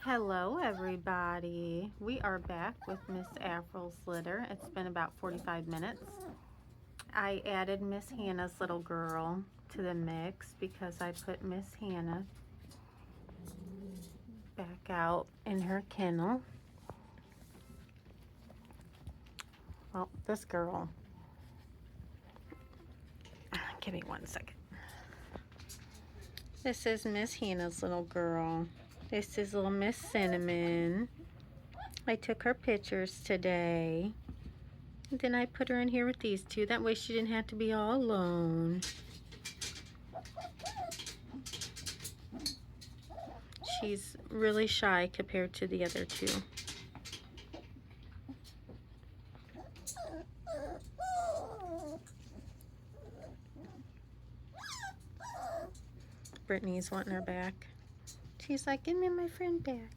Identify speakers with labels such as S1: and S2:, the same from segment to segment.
S1: Hello everybody. We are back with Miss April's litter. It's been about 45 minutes. I added Miss Hannah's little girl to the mix because I put Miss Hannah back out in her kennel. Well, this girl, give me 1 second. This is Miss Hannah's little girl. This is little Miss Cinnamon. I took her pictures today. And then I put her in here with these two. That way she didn't have to be all alone. She's really shy compared to the other two. Brittany's wanting her back. She's like, give me my friend back.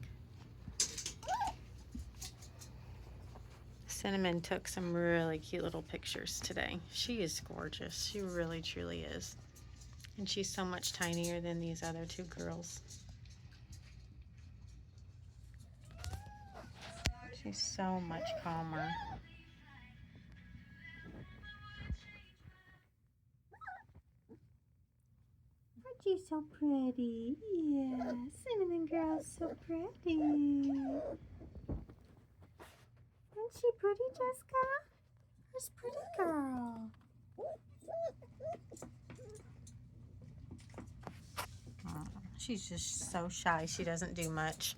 S1: Cinnamon took some really cute little pictures today. She is gorgeous. She really, truly is. And she's so much tinier than these other two girls. She's so much calmer. Aren't you so pretty? Yeah, Cinnamon Girl's so pretty. Isn't she pretty, Jessica? Where's pretty girl? Oh, she's just so shy. She doesn't do much.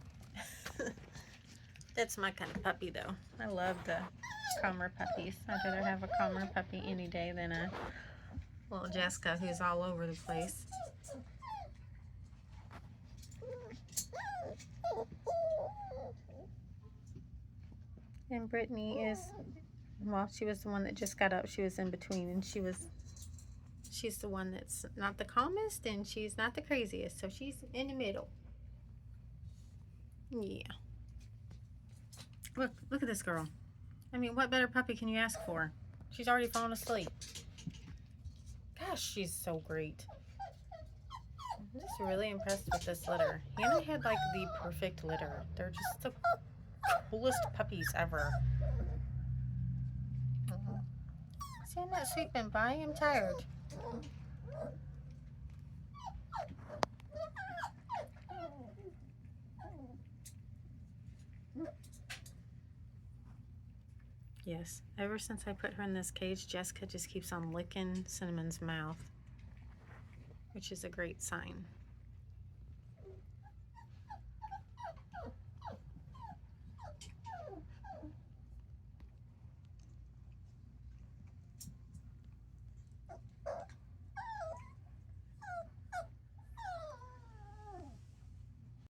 S1: That's my kind of puppy, though. I love the calmer puppies. I'd rather have a calmer puppy any day than a little Jessica who's all over the place. And Brittany is, well, she was the one that just got up. She was in between, and she's the one that's not the calmest, and she's not the craziest, so she's in the middle. Yeah. Look at this girl. I mean, what better puppy can you ask for? She's already fallen asleep. Gosh, she's so great. I'm just really impressed with this litter. Hannah had like the perfect litter. They're just the coolest puppies ever. See, I'm not sweeping by. I'm tired. Yes, ever since I put her in this cage, Jessica just keeps on licking Cinnamon's mouth, which is a great sign.